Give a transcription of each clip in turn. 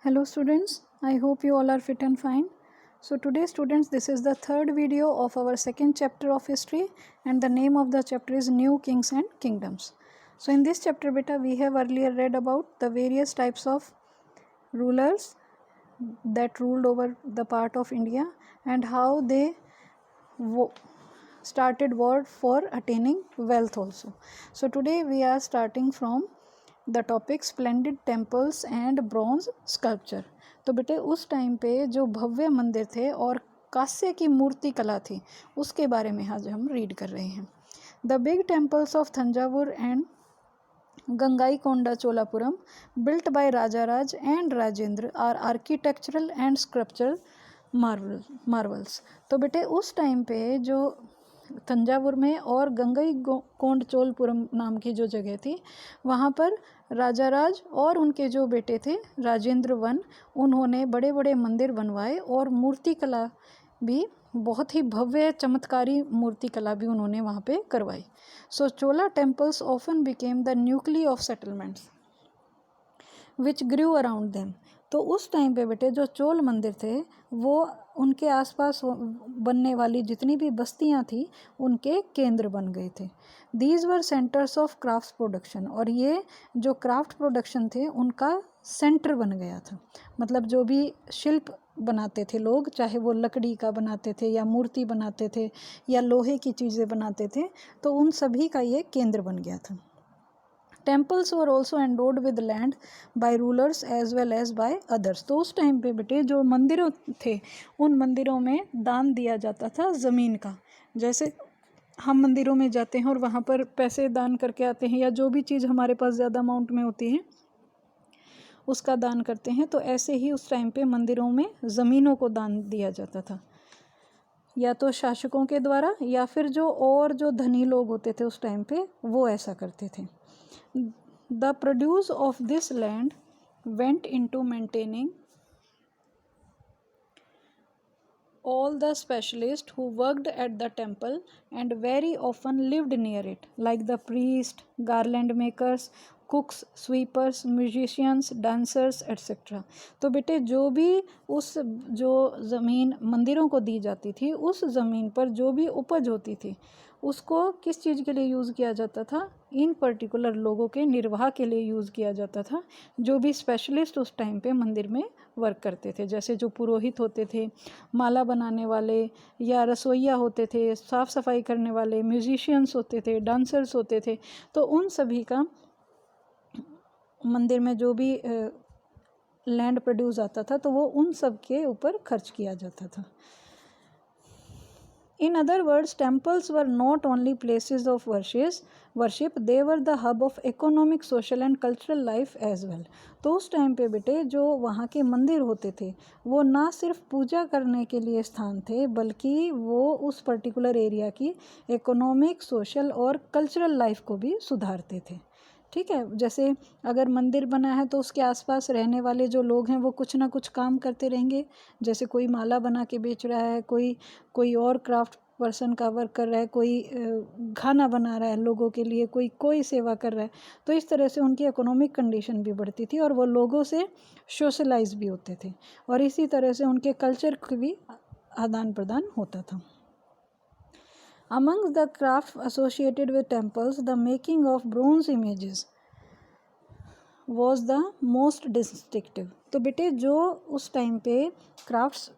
Hello students, I hope you all are fit and fine. So today students, this is the third video of our second chapter of history and the name of the chapter is New Kings and Kingdoms. So in this chapter beta we have earlier read about the various types of rulers that ruled over the part of India and how they started war for attaining wealth also. So today we are starting from the topic splendid temples and bronze sculpture. तो बेटे उस time पे जो भव्य मंदिर थे और कांस्य की मूर्ति कला थी उसके बारे में आज हम रीड कर रहे हैं। The big temples of Thanjavur and Gangaikonda Cholapuram built by Rajaraja and Rajendra are architectural and sculptural marvels. तो बेटे उस टाइम पे जो तंजावुर में और गंगईकोंड चोलपुरम नाम की जो जगह थी वहाँ पर राजाराज और उनके जो बेटे थे राजेंद्र वन, उन्होंने बड़े बड़े मंदिर बनवाए और मूर्ति कला भी बहुत ही भव्य चमत्कारी मूर्ति कला भी उन्होंने वहाँ पे करवाई। So Chola temples often became the nuclei of settlements which grew around them. तो उस टाइम पे बेटे जो चोल मंदिर थे वो उनके आसपास बनने वाली जितनी भी बस्तियां थी उनके केंद्र बन गए थे। These were centres of craft production, और ये जो क्राफ्ट प्रोडक्शन थे उनका सेंटर बन गया था। मतलब जो भी शिल्प बनाते थे लोग, चाहे वो लकड़ी का बनाते थे या मूर्ति बनाते थे या लोहे की चीज़ें बनाते थे, तो उन सभी का ये केंद्र बन गया था। Temples were also endowed with land by rulers as well as by others. तो उस टाइम पे बेटे जो मंदिरों थे उन मंदिरों में दान दिया जाता था ज़मीन का। जैसे हम मंदिरों में जाते हैं और वहाँ पर पैसे दान करके आते हैं या जो भी चीज़ हमारे पास ज़्यादा अमाउंट में होती है उसका दान करते हैं, तो ऐसे ही उस टाइम पे मंदिरों में ज़मीनों को दान दिया जाता था, या तो शासकों के द्वारा या फिर जो धनी लोग होते थे उस टाइम पे वो ऐसा करते थे। The produce of this land went into maintaining all the specialists who worked at the temple and very often lived near it, like the priest, garland makers, कुक्स, sweepers, musicians, dancers etcetera. तो बेटे जो भी उस जो ज़मीन मंदिरों को दी जाती थी उस ज़मीन पर जो भी उपज होती थी उसको किस चीज़ के लिए यूज़ किया जाता था? इन पर्टिकुलर लोगों के निर्वाह के लिए यूज़ किया जाता था, जो भी स्पेशलिस्ट उस टाइम पे मंदिर में वर्क करते थे। जैसे जो पुरोहित होते थे, माला बनाने वाले या रसोइया होते थे, साफ़ सफाई करने वाले, म्यूजिशियंस होते थे, डांसर्स होते थे, तो उन सभी का मंदिर में जो भी लैंड प्रोड्यूस आता था तो वो उन सब के ऊपर खर्च किया जाता था। In other words, temples were not only places of worship, they were the hub of economic, social and cultural life as well. तो उस टाइम पे बेटे जो वहाँ के मंदिर होते थे वो ना सिर्फ पूजा करने के लिए स्थान थे बल्कि वो उस पर्टिकुलर एरिया की इकोनॉमिक, सोशल और कल्चरल लाइफ को भी सुधारते थे। ठीक है, जैसे अगर मंदिर बना है तो उसके आसपास रहने वाले जो लोग हैं वो कुछ ना कुछ काम करते रहेंगे। जैसे कोई माला बना के बेच रहा है, कोई और क्राफ्ट पर्सन का वर्क कर रहा है, कोई खाना बना रहा है लोगों के लिए, कोई सेवा कर रहा है। तो इस तरह से उनकी इकोनॉमिक कंडीशन भी बढ़ती थी और वो लोगों से सोशलाइज भी होते थे और इसी तरह से उनके कल्चर की भी आदान प्रदान होता था। Amongst the crafts associated with temples, the making of bronze images was the most distinctive. तो बेटे जो उस टाइम पे क्राफ्ट्स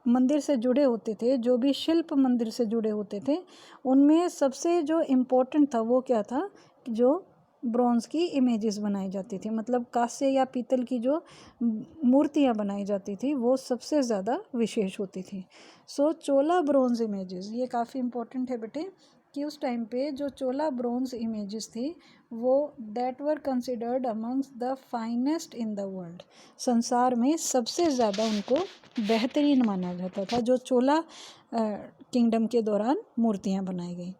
मंदिर से जुड़े होते थे, जो भी शिल्प मंदिर से जुड़े होते थे, उनमें सबसे जो इम्पोर्टेंट था वो क्या था? जो ब्रॉन्ज़ की इमेजेस बनाई जाती थी, मतलब कांस्य या पीतल की जो मूर्तियाँ बनाई जाती थी वो सबसे ज़्यादा विशेष होती थी। सो चोला ब्रॉन्ज़ इमेजेस, ये काफ़ी इम्पोर्टेंट है बेटे कि उस टाइम पे जो चोला ब्रॉन्ज़ इमेजेस थी वो that were considered amongst the finest in the world. संसार में सबसे ज़्यादा उनको बेहतरीन माना जाता था जो चोला किंगडम के दौरान मूर्तियाँ बनाई गई।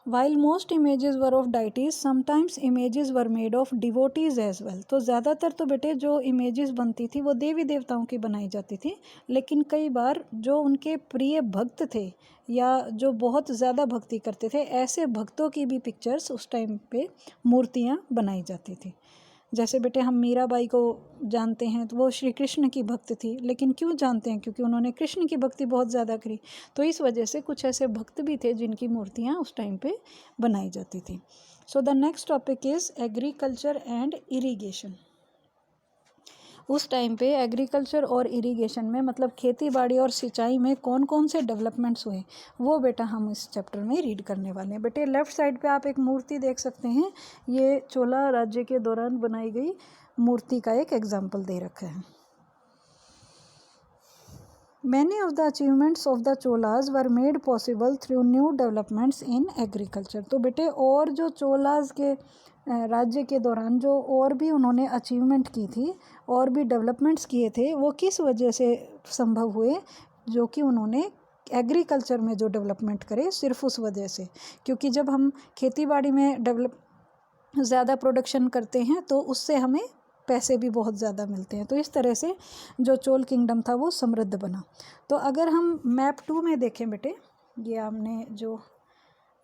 While most images were of deities, sometimes images were made of devotees as well. तो ज़्यादातर तो बेटे जो images बनती थी वो देवी देवताओं की बनाई जाती थी, लेकिन कई बार जो उनके प्रिय भक्त थे या जो बहुत ज़्यादा भक्ति करते थे ऐसे भक्तों की भी पिक्चर्स उस टाइम पे मूर्तियाँ बनाई जाती थी। जैसे बेटे हम मीराबाई को जानते हैं, तो वो श्री कृष्ण की भक्त थी, लेकिन क्यों जानते हैं? क्योंकि उन्होंने कृष्ण की भक्ति बहुत ज़्यादा करी। तो इस वजह से कुछ ऐसे भक्त भी थे जिनकी मूर्तियाँ उस टाइम पे बनाई जाती थी। So the next topic is agriculture and irrigation. उस टाइम पे एग्रीकल्चर और इरिगेशन में, मतलब खेती बाड़ी और सिंचाई में कौन कौन से डेवलपमेंट्स हुए, वो बेटा हम इस चैप्टर में रीड करने वाले हैं। बेटे लेफ़्ट साइड पे आप एक मूर्ति देख सकते हैं, ये चोला राज्य के दौरान बनाई गई मूर्ति का एक एग्जाम्पल दे रखा है। Many of the achievements of the Cholas were made possible through new developments in agriculture। तो बेटे और जो चोलाज के राज्य के दौरान जो और भी उन्होंने अचीवमेंट की थी और भी डेवलपमेंट्स किए थे, वो किस वजह से संभव हुए? जो कि उन्होंने एग्रीकल्चर में जो डेवलपमेंट करे, सिर्फ उस वजह से। क्योंकि जब हम खेती बाड़ी में ज़्यादा प्रोडक्शन करते हैं तो उससे हमें पैसे भी बहुत ज़्यादा मिलते हैं। तो इस तरह से जो चोल किंगडम था वो समृद्ध बना। तो अगर हम मैप 2 में देखें बेटे, ये हमने जो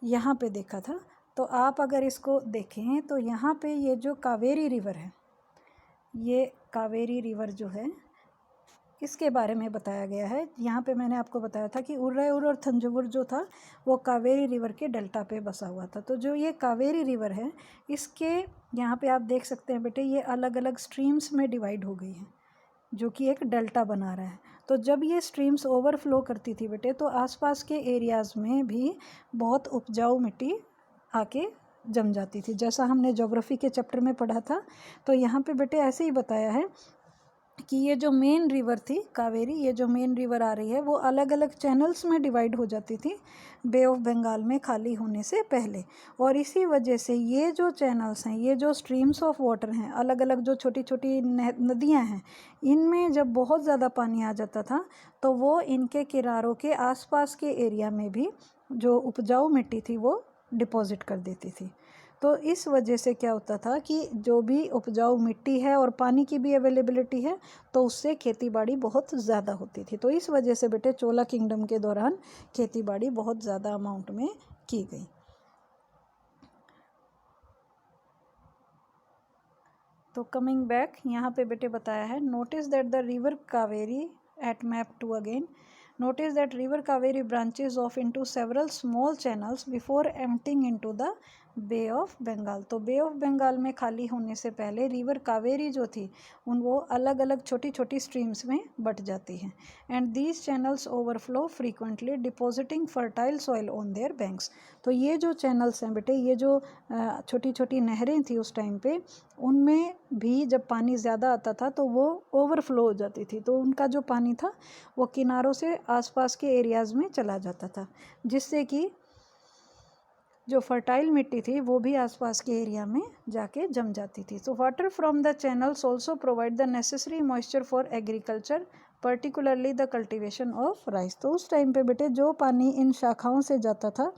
यहाँ पे देखा था, तो आप अगर इसको देखें तो यहाँ पे ये जो कावेरी रिवर है, ये कावेरी रिवर जो है, इसके बारे में बताया गया है। यहाँ पे मैंने आपको बताया था कि उर्रायूर और थंजावुर जो था वो कावेरी रिवर के डेल्टा पे बसा हुआ था। तो जो ये कावेरी रिवर है, इसके यहाँ पे आप देख सकते हैं बेटे, ये अलग अलग स्ट्रीम्स में डिवाइड हो गई है, जो कि एक डेल्टा बना रहा है। तो जब ये स्ट्रीम्स ओवरफ्लो करती थी बेटे, तो आसपास के एरियाज़ में भी बहुत उपजाऊ मिट्टी आके जम जाती थी। जैसा हमने ज्योग्राफी के चैप्टर में पढ़ा था, तो यहाँ पे बेटे ऐसे ही बताया है कि ये जो मेन रिवर थी कावेरी, ये जो मेन रिवर आ रही है, वो अलग अलग चैनल्स में डिवाइड हो जाती थी बे ऑफ बंगाल में खाली होने से पहले। और इसी वजह से ये जो चैनल्स हैं, ये जो स्ट्रीम्स ऑफ वाटर हैं, अलग अलग जो छोटी छोटी नदियाँ हैं, इनमें जब बहुत ज़्यादा पानी आ जाता था तो वो इनके किनारों के आसपास के एरिया में भी जो उपजाऊ मिट्टी थी वो डिपॉजिट कर देती थी। तो इस वजह से क्या होता था कि जो भी उपजाऊ मिट्टी है और पानी की भी अवेलेबिलिटी है, तो उससे खेतीबाड़ी बहुत ज़्यादा होती थी। तो इस वजह से बेटे चोला किंगडम के दौरान खेतीबाड़ी बहुत ज़्यादा अमाउंट में की गई। तो कमिंग बैक, यहाँ पे बेटे बताया है, notice that the river Kaveri at map 2 again, notice that river Kaveri branches off into several small channels before emptying into the bay of Bengal. तो बे ऑफ बंगाल में खाली होने से पहले रिवर कावेरी जो थी वो अलग अलग छोटी छोटी स्ट्रीम्स में बट जाती हैं। And these channels overflow frequently depositing fertile soil on their banks. तो ये जो चैनल्स हैं बेटे, ये जो छोटी छोटी नहरें थी उस टाइम पे, उनमें भी जब पानी ज़्यादा आता था तो वो ओवरफ्लो हो जाती थी। तो उनका जो पानी था वो किनारों से आसपास के एरियाज़ में चला जाता था, जिससे कि जो फर्टाइल मिट्टी थी वो भी आसपास के एरिया में जाके जम जाती थी। So water from the channels also provide the necessary moisture for agriculture, particularly the cultivation of rice. तो उस टाइम पे बेटे जो पानी इन शाखाओं से जाता था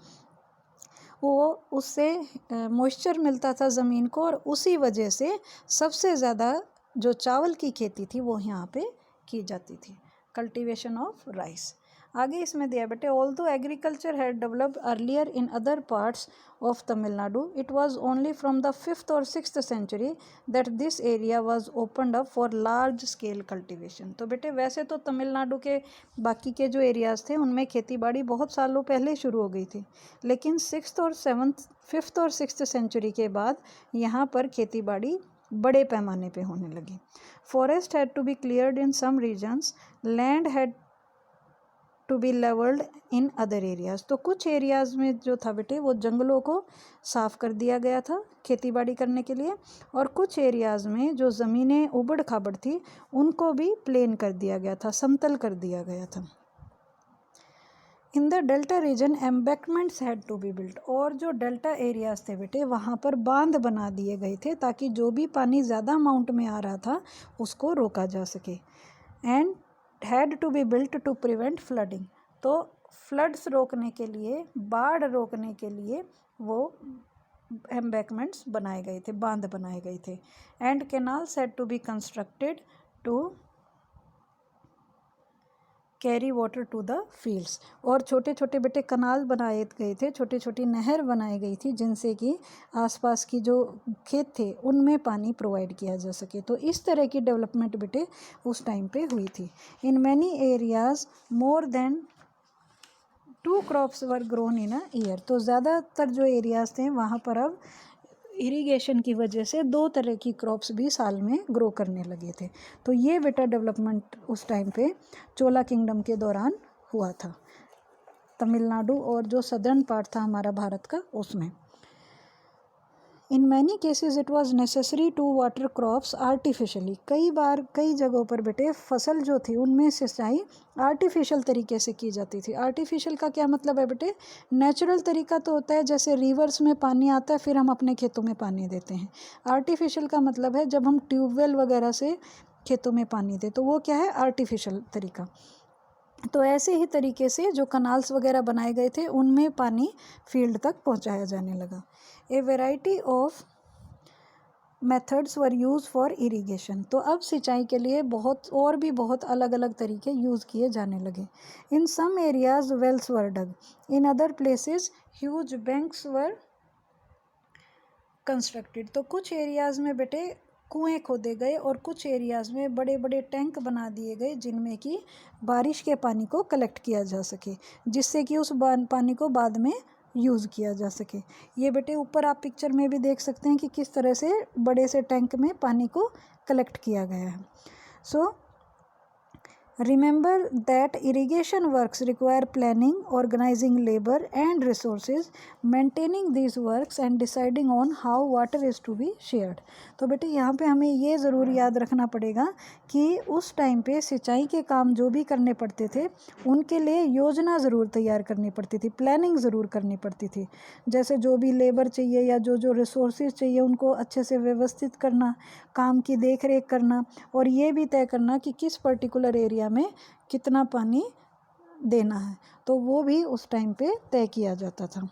वो उससे मॉइस्चर मिलता था ज़मीन को, और उसी वजह से सबसे ज़्यादा जो चावल की खेती थी वो यहाँ पे की जाती थी, कल्टीवेशन ऑफ राइस। आगे इसमें दिया बेटे, although agriculture had developed earlier in other parts of Tamil Nadu, it was only from the 5th और 6th century that this area was opened up for large scale cultivation. तो बेटे वैसे तो तमिलनाडु के बाकी के जो एरियाज़ थे उनमें खेती बाड़ी बहुत सालों पहले शुरू हो गई थी, लेकिन 5th और 6th सेंचुरी के बाद यहाँ पर खेती बाड़ी बड़े पैमाने पे होने लगी। Forest had to be cleared in some regions, land had to be levelled in other areas. तो कुछ एरियाज़ में जो था बेटे वो जंगलों को साफ़ कर दिया गया था खेतीबाड़ी करने के लिए, और कुछ एरियाज़ में जो ज़मीनें उबड़ खाबड़ थी उनको भी प्लेन कर दिया गया था, समतल कर दिया गया था। In the delta region embankments had to be built. और जो डेल्टा एरियाज़ थे बेटे वहाँ पर बांध बना दिए गए थे ताकि जो भी पानी ज़्यादा अमाउंट में आ रहा था उसको रोका जा सके। And had to be built to prevent flooding. तो फ्लड्स रोकने के लिए, बाढ़ रोकने के लिए वो एम्बैंकमेंट्स बनाए गए थे, बांध बनाए गए थे। And canals had to be constructed to carry water to the fields. और छोटे छोटे बेटे कनाल बनाए गए थे, छोटी छोटी नहर बनाई गई थी जिनसे कि आसपास की जो खेत थे उनमें पानी प्रोवाइड किया जा सके। तो इस तरह की डेवलपमेंट बेटे उस टाइम पे हुई थी। In many areas more than 2 crops were grown in a year. तो ज़्यादातर जो एरियाज़ थे वहाँ पर अब इरिगेशन की वजह से 2 तरह की क्रॉप्स भी साल में ग्रो करने लगे थे। तो ये बेटा डेवलपमेंट उस टाइम पे चोला किंगडम के दौरान हुआ था, तमिलनाडु और जो सदर्न पार्ट था हमारा भारत का उसमें। In many cases it was necessary to water crops artificially. कई बार कई जगहों पर बेटे फसल जो थी उनमें सिंचाई आर्टिफिशियल तरीके से की जाती थी। आर्टिफिशियल का क्या मतलब है बेटे? नेचुरल तरीका तो होता है जैसे रिवर्स में पानी आता है फिर हम अपने खेतों में पानी देते हैं। आर्टिफिशियल का मतलब है जब हम ट्यूबवेल वगैरह से खेतों में पानी दें, तो वो क्या है? आर्टिफिशियल तरीका। तो ऐसे ही तरीके से जो कनाल्स वगैरह बनाए गए थे उनमें पानी फील्ड तक पहुंचाया जाने लगा। A variety of methods were use for irrigation. तो अब सिंचाई के लिए बहुत अलग अलग तरीके यूज़ किए जाने लगे। In some areas wells were dug, in other places huge banks were constructed. तो कुछ एरियाज़ में बेटे कुएं खोदे गए और कुछ एरियाज़ में बड़े बड़े टैंक बना दिए गए जिनमें कि बारिश के पानी को कलेक्ट किया जा सके, जिससे कि उस पानी को बाद में यूज़ किया जा सके। ये बेटे ऊपर आप पिक्चर में भी देख सकते हैं कि किस तरह से बड़े से टैंक में पानी को कलेक्ट किया गया है। सो remember that irrigation works require planning, organizing labor and resources, maintaining these works and deciding on how water is to be shared। तो बेटे यहाँ पे हमें ये ज़रूर याद रखना पड़ेगा कि उस टाइम पे सिंचाई के काम जो भी करने पड़ते थे उनके लिए योजना ज़रूर तैयार करनी पड़ती थी, प्लानिंग ज़रूर करनी पड़ती थी। जैसे जो भी लेबर चाहिए या जो जो रिसोर्सेज चाहिए उनको अच्छे से व्यवस्थित करना, काम की देख रेख करना और ये भी तय करना कि किस पर्टिकुलर एरिया में कितना पानी देना है, तो वो भी उस टाइम पे तय किया जाता था।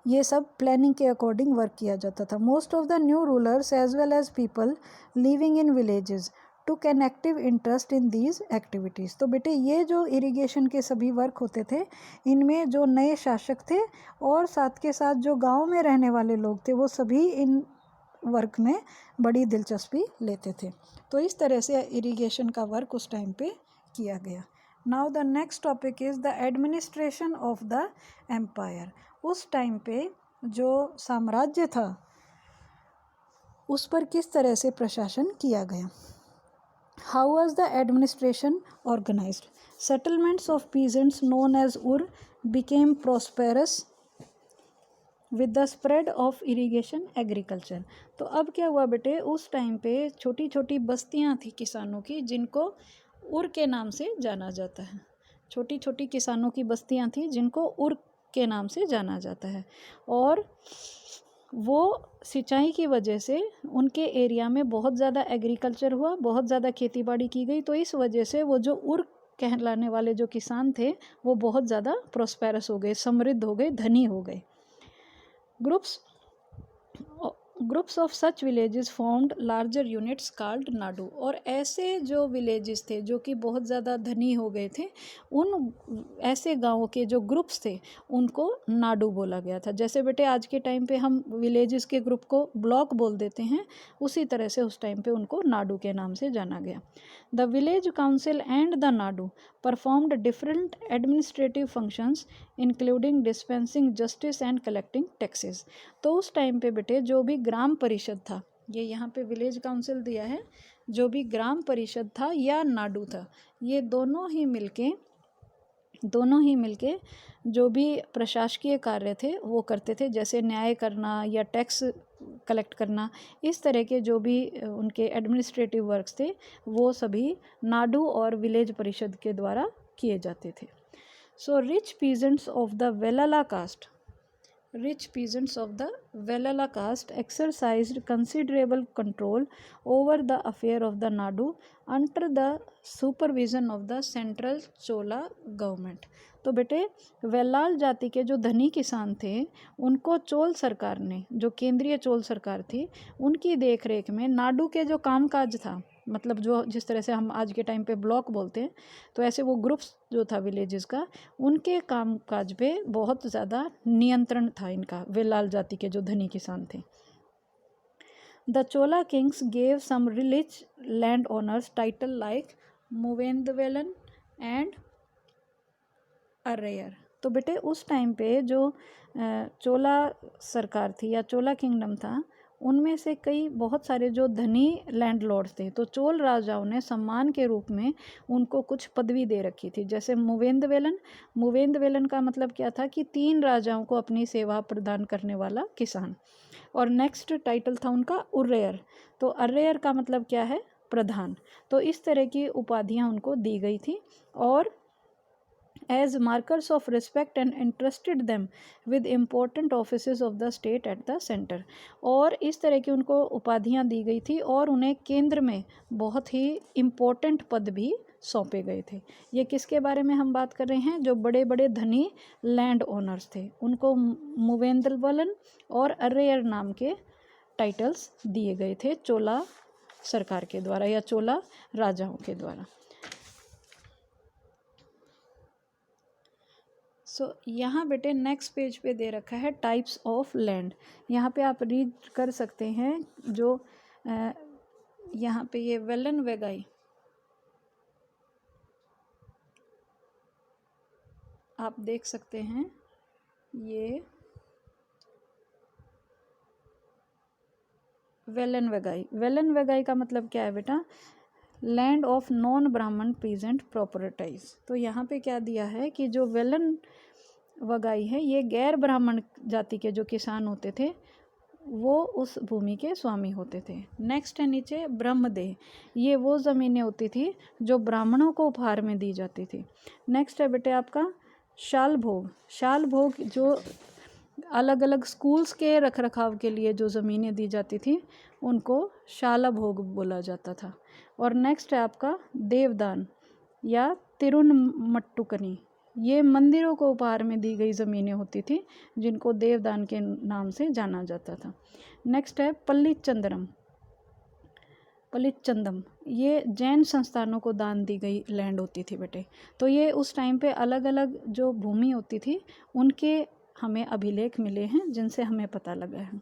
ये सब प्लानिंग के अकॉर्डिंग वर्क किया जाता था। Most of the new rulers as well as people living in villages took an active interest in these activities. तो बेटे ये जो इरिगेशन के सभी वर्क होते थे इनमें जो नए शासक थे और साथ के साथ जो गांव में रहने वाले लोग थे वो सभी इन वर्क में बड़ी दिलचस्पी लेते थे। तो इस तरह से इरिगेशन का वर्क उस टाइम पे किया गया। Now the next topic is the administration of the empire. उस टाइम पे जो साम्राज्य था उस पर किस तरह से प्रशासन किया गया। How was the administration organised? Settlements of peasants known as ur became prosperous with the spread of irrigation agriculture. तो अब क्या हुआ बेटे, उस टाइम पे छोटी छोटी बस्तियां थी किसानों की जिनको उर के नाम से जाना जाता है। छोटी छोटी किसानों की बस्तियां थी जिनको उर के नाम से जाना जाता है और वो सिंचाई की वजह से उनके एरिया में बहुत ज़्यादा एग्रीकल्चर हुआ, बहुत ज़्यादा खेती बाड़ी की गई। तो इस वजह से वो जो उर कहलाने वाले जो किसान थे वो बहुत ज़्यादा प्रॉस्पेरस हो गए, समृद्ध हो गए, धनी हो गए। Groups of such villages formed larger units called Nadu. और ऐसे जो विलेजेस थे जो कि बहुत ज़्यादा धनी हो गए थे, उन ऐसे गांवों के जो ग्रुप्स थे उनको नाडू बोला गया था। जैसे बेटे आज के टाइम पे हम विलेजेस के ग्रुप को ब्लॉक बोल देते हैं, उसी तरह से उस टाइम पे उनको नाडू के नाम से जाना गया। The village council and the Nadu performed different administrative functions including dispensing justice and collecting taxes. तो उस टाइम पे बेटे जो भी ग्राम परिषद था, ये यहाँ पे विलेज काउंसिल दिया है, जो भी ग्राम परिषद था या नाडू था, ये दोनों ही मिलके जो भी प्रशासकीय कार्य थे वो करते थे। जैसे न्याय करना या टैक्स कलेक्ट करना, इस तरह के जो भी उनके एडमिनिस्ट्रेटिव वर्क्स थे वो सभी नाडू और विलेज परिषद के द्वारा किए जाते थे। So rich peasants of the Velala caste exercised considerable control over the affair of the Nadu under the supervision of the central Chola government। तो बेटे वेलाल जाति के जो धनी किसान थे उनको चोल सरकार ने, जो केंद्रीय चोल सरकार थी, उनकी देखरेख में नाडू के जो कामकाज था, मतलब जो जिस तरह से हम आज के टाइम पे ब्लॉक बोलते हैं, तो ऐसे वो ग्रुप्स जो था विलेजेस का, उनके काम काज पे बहुत ज़्यादा नियंत्रण था इनका, वे लाल जाति के जो धनी किसान थे। The Chola kings gave some rich land owners title like muvendavelan and araiyar. तो बेटे उस टाइम पे जो चोला सरकार थी या चोला किंगडम था, उनमें से कई बहुत सारे जो धनी लैंडलॉर्ड्स थे, तो चोल राजाओं ने सम्मान के रूप में उनको कुछ पदवी दे रखी थी। जैसे मुवेंदवेलन का मतलब क्या था कि 3 राजाओं को अपनी सेवा प्रदान करने वाला किसान। और नेक्स्ट टाइटल था उनका उर्रेयर। तो अरेयर का मतलब क्या है? प्रधान। तो इस तरह की उपाधियां उनको दी गई थी, और as markers of respect and entrusted them with important offices of the state at the center। और इस तरह की उनको उपाधियां दी गई थी और उन्हें केंद्र में बहुत ही इम्पोर्टेंट पद भी सौंपे गए थे। ये किसके बारे में हम बात कर रहे हैं? जो बड़े बड़े धनी लैंड ओनर्स थे, उनको मुवेंदवलन और अरेयर नाम के टाइटल्स दिए गए थे चोला सरकार के द्वारा या चोला राजाओं के द्वारा। यहाँ बेटे नेक्स्ट पेज पे दे रखा है टाइप्स ऑफ लैंड। यहाँ पे आप रीड कर सकते हैं, जो यहाँ पे ये वेलन वेगाई, आप देख सकते हैं, ये वेलन वेगाई का मतलब क्या है बेटा? लैंड ऑफ नॉन ब्राह्मण पीजेंट प्रॉपर्टाइज। तो यहाँ पे क्या दिया है कि जो वेलन वगाई है, ये गैर ब्राह्मण जाति के जो किसान होते थे, वो उस भूमि के स्वामी होते थे। नेक्स्ट है नीचे ब्रह्मदेह, ये वो ज़मीनें होती थी जो ब्राह्मणों को उपहार में दी जाती थी। नेक्स्ट है बेटे आपका शाल भोग जो अलग अलग स्कूल्स के रख रखाव के लिए जो ज़मीनें दी जाती थी, उनको शाला भोग बोला जाता था। और नेक्स्ट है आपका देवदान या तिरुनमट्टुकनी, ये मंदिरों को उपहार में दी गई ज़मीनें होती थी, जिनको देवदान के नाम से जाना जाता था। नेक्स्ट है पलिचंदम, ये जैन संस्थानों को दान दी गई लैंड होती थी बेटे। तो ये उस टाइम पे अलग अलग जो भूमि होती थी, उनके हमें अभिलेख मिले हैं, जिनसे हमें पता लगा है।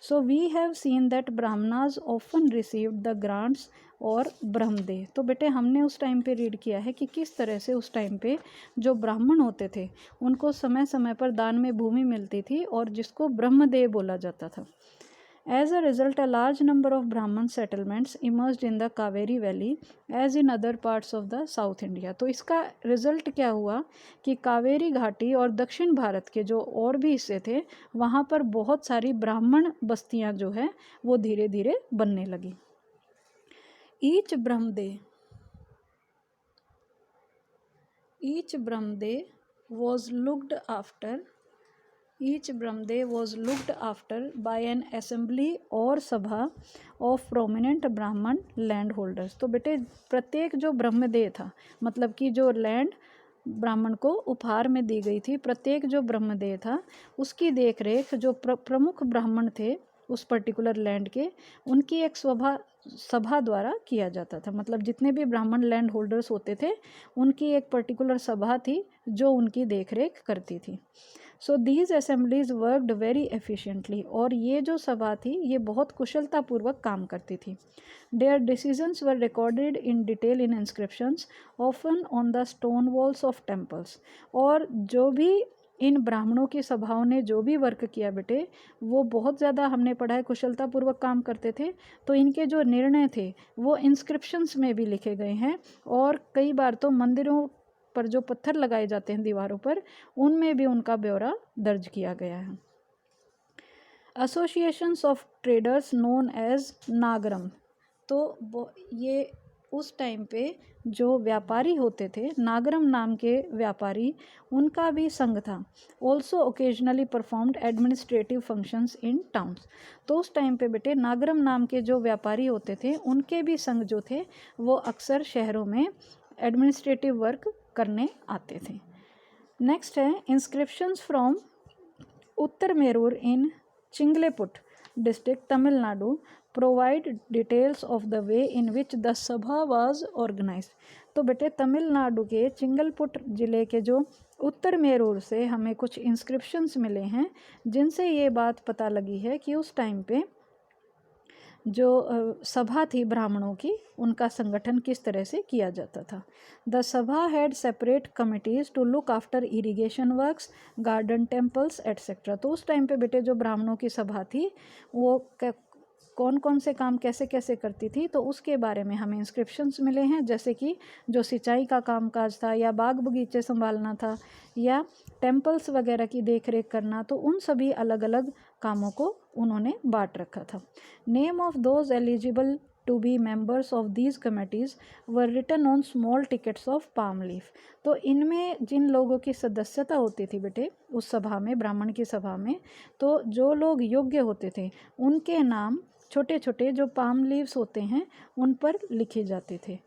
So we have seen that Brahmanas often received the grants और ब्रह्मदेह। तो बेटे हमने उस टाइम पे रीड किया है कि किस तरह से उस टाइम पे जो ब्राह्मण होते थे, उनको समय समय पर दान में भूमि मिलती थी, और जिसको ब्रह्मदेह बोला जाता था। As a result, a large number of Brahman settlements emerged in the Kaveri Valley as in other parts of the South India। तो इसका रिजल्ट क्या हुआ कि कावेरी घाटी और दक्षिण भारत के जो और भी हिस्से थे, वहाँ पर बहुत सारी ब्राह्मण बस्तियाँ जो है वो धीरे धीरे बनने लगी। Each Brahmade was looked after by an assembly और सभा of prominent ब्राह्मण लैंड होल्डर्स। तो बेटे प्रत्येक जो ब्रह्मदेह था, मतलब कि जो लैंड ब्राह्मण को उपहार में दी गई थी, प्रत्येक जो ब्रह्मदेह था, उसकी देखरेख जो प्रमुख ब्राह्मण थे उस पर्टिकुलर लैंड के, उनकी एक सभा द्वारा किया जाता था। मतलब जितने भी ब्राह्मण लैंड होल्डर्स होते थे, उनकी एक पर्टिकुलर सभा थी जो उनकी देखरेख करती थी। So these assemblies worked very efficiently, और ये जो सभा थी ये बहुत कुशलतापूर्वक काम करती थी। Their decisions were recorded in detail in inscriptions often on the stone walls of temples. और जो भी इन ब्राह्मणों की सभाओं ने जो भी वर्क किया बेटे, वो बहुत ज़्यादा हमने पढ़ा है कुशलतापूर्वक काम करते थे। तो इनके जो निर्णय थे वो इंस्क्रिप्शंस में भी लिखे गए हैं, और कई बार तो मंदिरों पर जो पत्थर लगाए जाते हैं दीवारों पर, उनमें भी उनका ब्यौरा दर्ज किया गया है। Associations of traders known as nagaram. तो ये उस टाइम पे जो व्यापारी होते थे, नागरम नाम के व्यापारी, उनका भी संघ था। Also occasionally performed administrative functions in towns. तो उस टाइम पे बेटे नागरम नाम के जो व्यापारी होते थे, उनके भी संघ जो थे वो अक्सर शहरों में एडमिनिस्ट्रेटिव वर्क करने आते थे। नेक्स्ट है inscriptions from Uttaramerur in Chingleput district Tamil Nadu. Provide details of the way in which the sabha was organise. तो बेटे तमिलनाडु के चिंगलपुट जिले के जो उत्तर मेरूर से हमें कुछ इंस्क्रिप्शंस मिले हैं जिनसे ये बात पता लगी है कि उस टाइम पे जो सभा थी ब्राह्मणों की, उनका संगठन किस तरह से किया जाता था। The sabha had separate committees to look after irrigation works, garden temples etcetera. तो उस टाइम पे बेटे जो ब्राह्मणों की सभा थी वो कौन कौन से काम कैसे कैसे करती थी, तो उसके बारे में हमें इंस्क्रिप्शंस मिले हैं, जैसे कि जो सिंचाई का कामकाज था या बाग बगीचे संभालना था या टेम्पल्स वगैरह की देखरेख करना, तो उन सभी अलग अलग कामों को उन्होंने बांट रखा था। Name of those eligible to be members of these committees were written on small tickets of palm leaf. तो इनमें जिन लोगों की सदस्यता होती थी बेटे उस सभा में, ब्राह्मण की सभा में, तो जो लोग योग्य होते थे उनके नाम छोटे छोटे जो पाम लीव्स होते हैं उन पर लिखे जाते थे।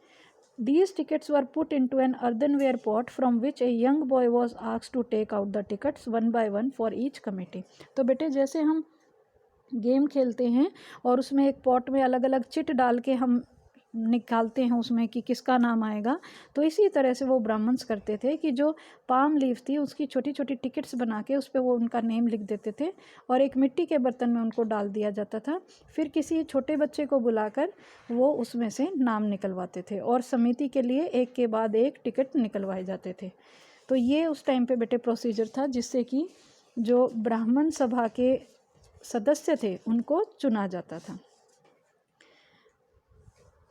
These tickets were put into an earthenware pot from which a young boy was asked to take out the tickets one by one for each committee। तो बेटे जैसे हम गेम खेलते हैं और उसमें एक पॉट में अलग अलग चिट डाल के हम निकालते हैं उसमें कि किसका नाम आएगा, तो इसी तरह से वो ब्राह्मण्स करते थे कि जो पाम लीफ थी उसकी छोटी छोटी टिकट्स बना के उस पर वो उनका नेम लिख देते थे और एक मिट्टी के बर्तन में उनको डाल दिया जाता था। फिर किसी छोटे बच्चे को बुलाकर वो उसमें से नाम निकलवाते थे और समिति के लिए एक के बाद एक टिकट निकलवाए जाते थे। तो ये उस टाइम पे बेटे प्रोसीजर था जिससे कि जो ब्राह्मण सभा के सदस्य थे उनको चुना जाता था।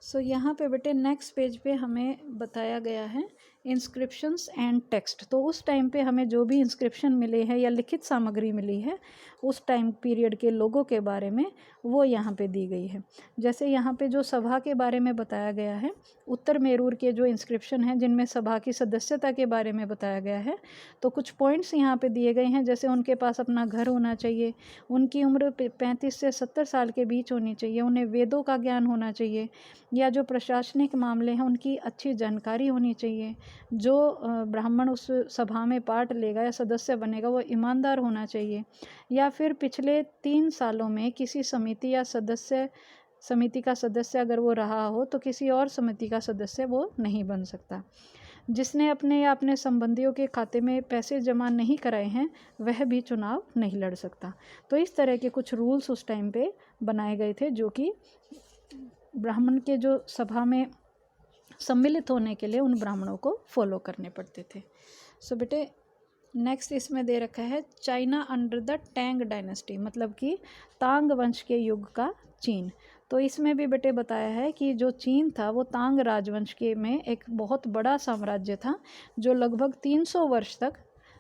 सो यहाँ पे बेटे नेक्स्ट पेज पे हमें बताया गया है इंस्क्रिप्शंस एंड टेक्स्ट। तो उस टाइम पे हमें जो भी इंस्क्रिप्शन मिले हैं या लिखित सामग्री मिली है उस टाइम पीरियड के लोगों के बारे में वो यहाँ पे दी गई है। जैसे यहाँ पे जो सभा के बारे में बताया गया है, उत्तर मेरूर के जो इंस्क्रिप्शन हैं जिनमें सभा की सदस्यता के बारे में बताया गया है, तो कुछ पॉइंट्स यहाँ पे दिए गए हैं। जैसे उनके पास अपना घर होना चाहिए, उनकी उम्र 35 से 70 साल के बीच होनी चाहिए, उन्हें वेदों का ज्ञान होना चाहिए, या जो प्रशासनिक मामले हैं उनकी अच्छी जानकारी होनी चाहिए, जो ब्राह्मण उस सभा में पार्ट लेगा या सदस्य बनेगा वो ईमानदार होना चाहिए, या फिर पिछले 3 सालों में किसी समिति का सदस्य अगर वो रहा हो तो किसी और समिति का सदस्य वो नहीं बन सकता। जिसने अपने या अपने संबंधियों के खाते में पैसे जमा नहीं कराए हैं वह भी चुनाव नहीं लड़ सकता। तो इस तरह के कुछ रूल्स उस टाइम पे बनाए गए थे जो कि ब्राह्मण के जो सभा में सम्मिलित होने के लिए उन ब्राह्मणों को फॉलो करने पड़ते थे। सो बेटे नेक्स्ट इसमें दे रखा है China under the Tang dynasty, मतलब कि तांग वंश के युग का चीन। तो इसमें भी बेटे बताया है कि जो चीन था वो तांग राजवंश के में एक बहुत बड़ा साम्राज्य था जो लगभग 300 वर्ष तक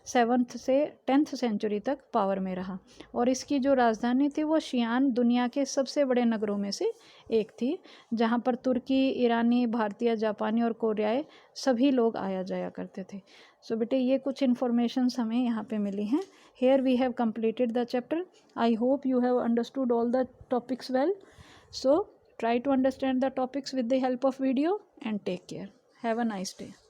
7th से 10th सेंचुरी तक पावर में रहा, और इसकी जो राजधानी थी वो शियान दुनिया के सबसे बड़े नगरों में से एक थी, जहाँ पर तुर्की, ईरानी, भारतीय, जापानी और कोरियाई सभी लोग आया जाया करते थे। सो बेटे ये कुछ इन्फॉर्मेशंस हमें यहाँ पे मिली हैं। Here we have completed the chapter. I hope you have understood all the topics well. So try to understand the topics with the help of video and take care. Have a nice day.